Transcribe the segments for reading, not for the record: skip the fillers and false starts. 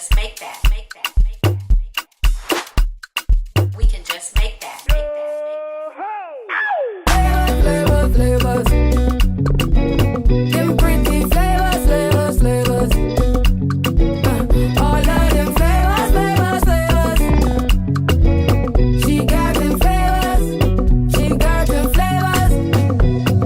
just make that, make that, make that, make that. We can just make that, make that, make that. Flavors, them pretty flavors, flavors. All of them flavors. She got them flavors.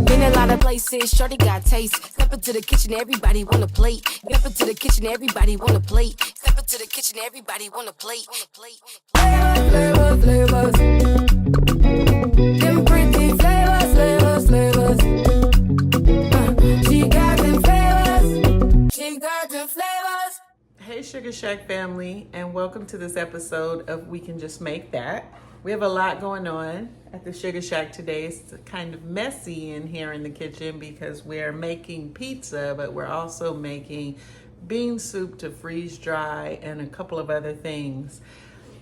Been a lot of places, shorty got taste. Step into the kitchen, everybody want a plate. Step into the kitchen, everybody want a plate. Step into the kitchen, everybody want a plate. Flavors. Them pretty flavors. She got them flavors. Hey Sugar Shack family, and welcome to this episode of We Can Just Make That. We have a lot going on at the Sugar Shack today. It's kind of messy in here in the kitchen because we're making pizza, but we're also making bean soup to freeze dry and a couple of other things.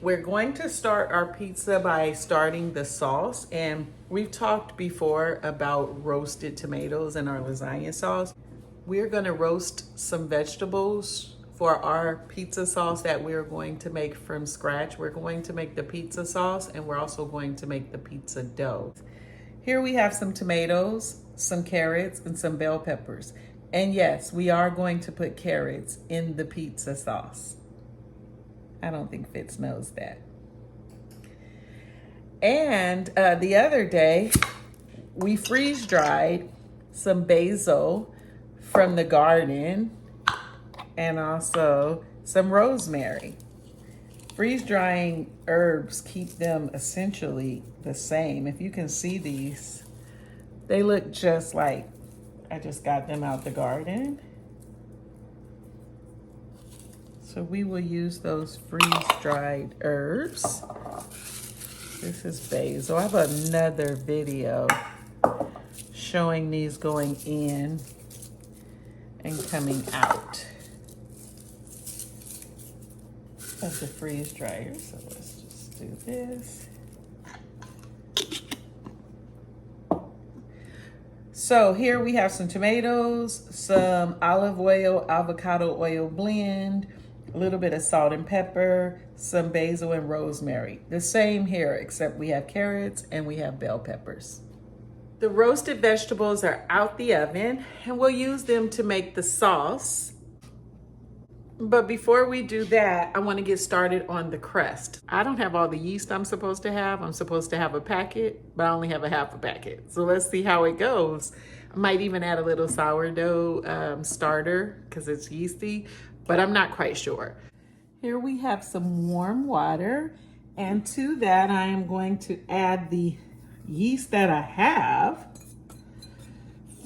We're going to start our pizza by starting the sauce, and we've talked before about roasted tomatoes and our lasagna sauce. We're going to roast some vegetables for our pizza sauce that we're going to make from scratch. We're going to make the pizza sauce, and we're also going to make the pizza dough. Here we have some tomatoes, some carrots, and some bell peppers. And yes, we are going to put carrots in the pizza sauce. I don't think Fitz knows that. And the other day, we freeze dried some basil from the garden and also some rosemary. Freeze drying herbs keep them essentially the same. If you can see these, they look just like I just got them out the garden. So we will use those freeze-dried herbs. This is basil. I have another video showing these going in and coming out of the freeze dryer. So let's just do this. So here we have some tomatoes, some olive oil, avocado oil blend, a little bit of salt and pepper, some basil and rosemary. The same here, except we have carrots and we have bell peppers. The roasted vegetables are out the oven, and we'll use them to make the sauce. But before we do that, I want to get started on the crust. I don't have all the yeast I'm supposed to have. I'm supposed to have a packet, but I only have a half a packet. So let's see how it goes. I might even add a little sourdough starter because it's yeasty, but I'm not quite sure. Here we have some warm water, and to that I am going to add the yeast that I have.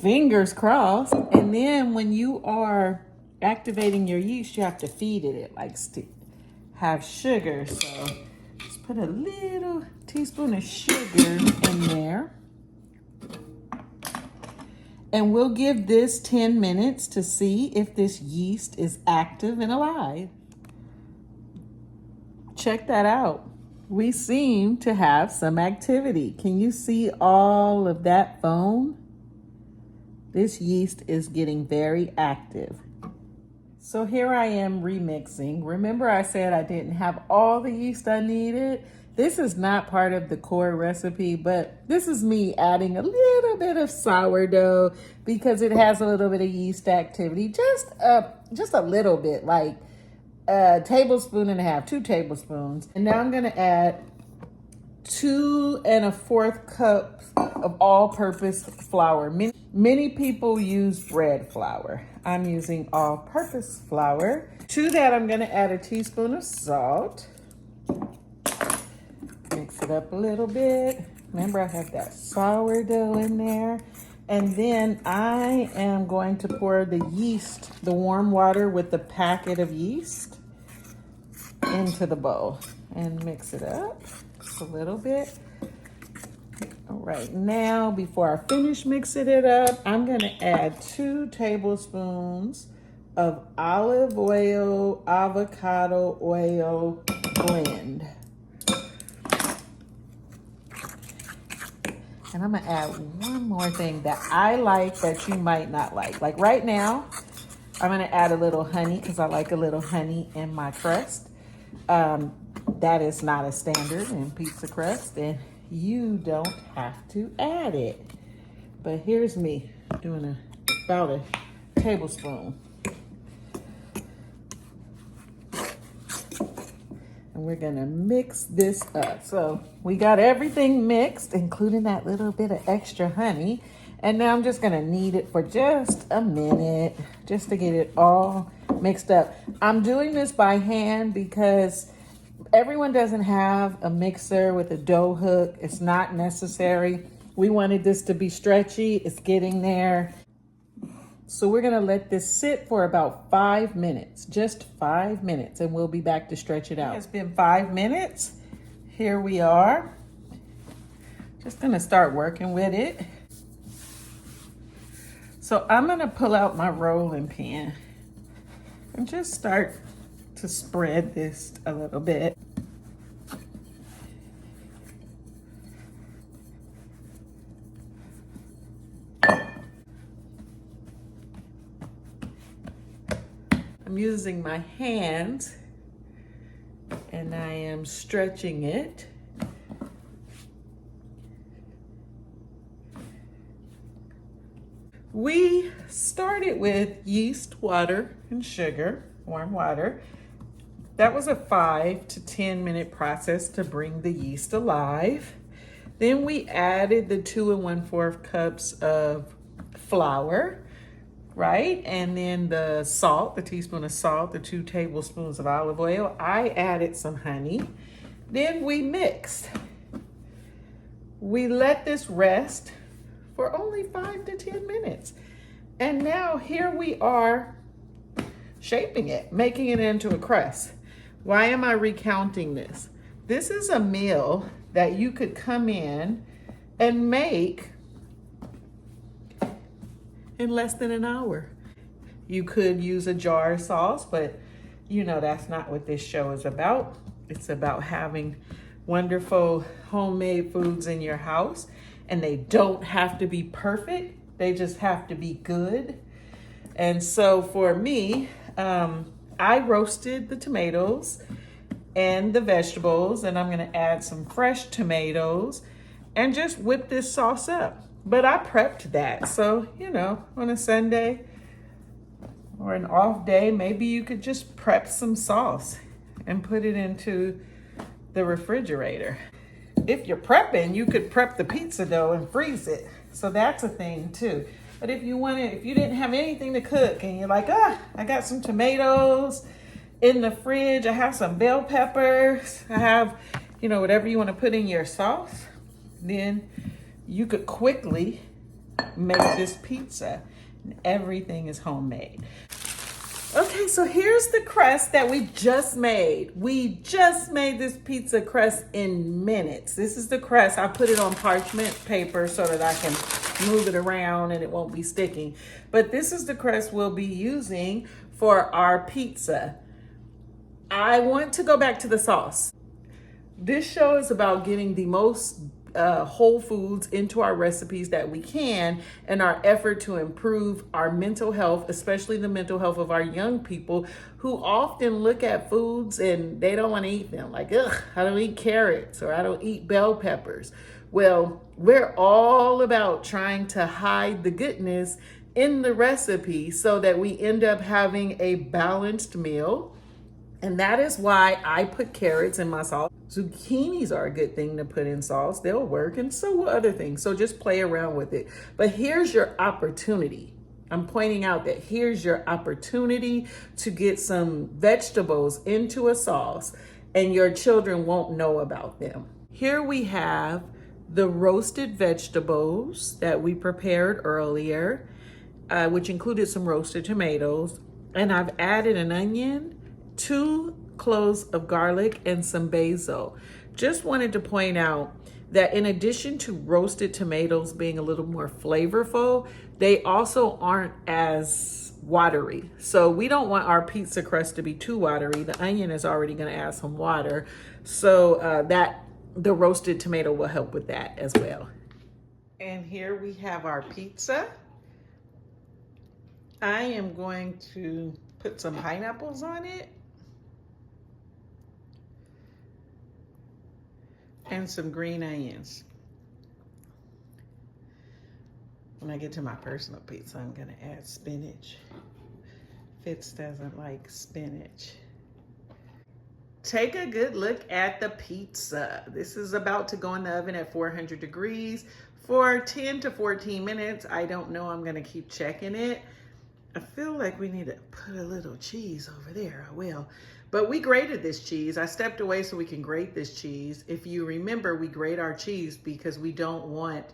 Fingers crossed. And then when you are activating your yeast, you have to feed it. It likes to have sugar. So just put a little teaspoon of sugar in there. And we'll give this 10 minutes to see if this yeast is active and alive. Check that out. We seem to have some activity. Can you see all of that foam? This yeast is getting very active. So here I am remixing. Remember I said I didn't have all the yeast I needed? This is not part of the core recipe, but this is me adding a little bit of sourdough because it has a little bit of yeast activity. Just a little bit, like a tablespoon and a half, 2 tablespoons. And now I'm gonna add 2 1/4 cups of all-purpose flour. Many people use bread flour. I'm using all-purpose flour. To that, I'm gonna add a teaspoon of salt. Mix it up a little bit. Remember, I have that sourdough in there. And then I am going to pour the yeast, the warm water with the packet of yeast into the bowl and mix it up just a little bit. All right, now before I finish mixing it up, I'm gonna add 2 tablespoons of olive oil, avocado oil blend. And I'm gonna add one more thing that I like that you might not like. Like right now, I'm gonna add a little honey because I like a little honey in my crust. That is not a standard in pizza crust, and you don't have to add it. But here's me doing about a tablespoon. And we're gonna mix this up. So we got everything mixed, including that little bit of extra honey. And now I'm just gonna knead it for just a minute, just to get it all mixed up. I'm doing this by hand because everyone doesn't have a mixer with a dough hook. It's not necessary. We wanted this to be stretchy. It's getting there. So we're gonna let this sit for about 5 minutes, just 5 minutes, and we'll be back to stretch it out. It's been 5 minutes. Here we are. Just gonna start working with it. So I'm gonna pull out my rolling pin and just start to spread this a little bit. I'm using my hands and I am stretching it. We started with yeast, water, and sugar, warm water. That was a 5 to 10 minute process to bring the yeast alive. Then we added the 2 1/4 cups of flour, right? And then the salt, the teaspoon of salt, the 2 tablespoons of olive oil. I added some honey. Then we mixed. We let this rest for only 5 to 10 minutes. And now here we are shaping it, making it into a crust. Why am I recounting this? This is a meal that you could come in and make in less than an hour. You could use a jar of sauce, but you know that's not what this show is about. It's about having wonderful homemade foods in your house, and they don't have to be perfect. They just have to be good. And so for me, I roasted the tomatoes and the vegetables, and I'm gonna add some fresh tomatoes and just whip this sauce up. But I prepped that. So, you know, on a Sunday or an off day, maybe you could just prep some sauce and put it into the refrigerator. If you're prepping, you could prep the pizza dough and freeze it. So that's a thing too. But if you didn't have anything to cook and you're like, I got some tomatoes in the fridge, I have some bell peppers, I have, you know, whatever you want to put in your sauce, then you could quickly make this pizza. Everything is homemade. Okay, so here's the crust that we just made. We just made this pizza crust in minutes. This is the crust. I put it on parchment paper so that I can move it around and it won't be sticking. But this is the crust we'll be using for our pizza. I want to go back to the sauce. This show is about getting the most whole foods into our recipes that we can in our effort to improve our mental health, especially the mental health of our young people who often look at foods and they don't want to eat them. Like, ugh, I don't eat carrots or I don't eat bell peppers. Well, we're all about trying to hide the goodness in the recipe so that we end up having a balanced meal. And that is why I put carrots in my sauce. Zucchinis are a good thing to put in sauce. They'll work, and so will other things. So just play around with it. But here's your opportunity. I'm pointing out that here's your opportunity to get some vegetables into a sauce and your children won't know about them. Here we have the roasted vegetables that we prepared earlier, which included some roasted tomatoes. And I've added an onion, 2 cloves of garlic, and some basil. Just wanted to point out that in addition to roasted tomatoes being a little more flavorful, they also aren't as watery. So we don't want our pizza crust to be too watery. The onion is already going to add some water. So the roasted tomato will help with that as well. And here we have our pizza. I am going to put some pineapples on it. And some green onions. When I get to my personal pizza, I'm gonna add spinach. Fitz doesn't like spinach. Take a good look at the pizza. This is about to go in the oven at 400 degrees for 10 to 14 minutes. I don't know, I'm gonna keep checking it. I feel like we need to put a little cheese over there. I will. But we grated this cheese. I stepped away so we can grate this cheese. If you remember, we grate our cheese because we don't want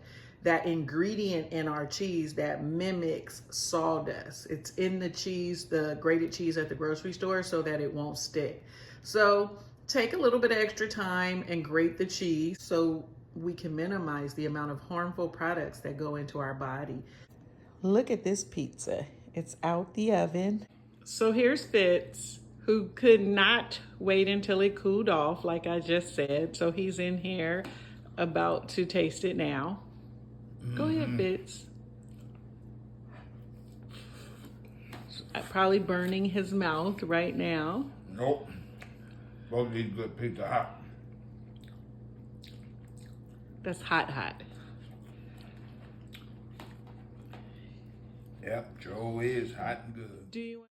that ingredient in our cheese that mimics sawdust. It's in the cheese, the grated cheese at the grocery store, so that it won't stick. So take a little bit of extra time and grate the cheese so we can minimize the amount of harmful products that go into our body. Look at this pizza. It's out the oven. So here's Fitz, who could not wait until it cooled off, like I just said. So he's in here about to taste it now. Go ahead, Fitz. Probably burning his mouth right now. Nope. Both these good pizza hot. That's hot, hot. Yep, Joe is hot and good. Do you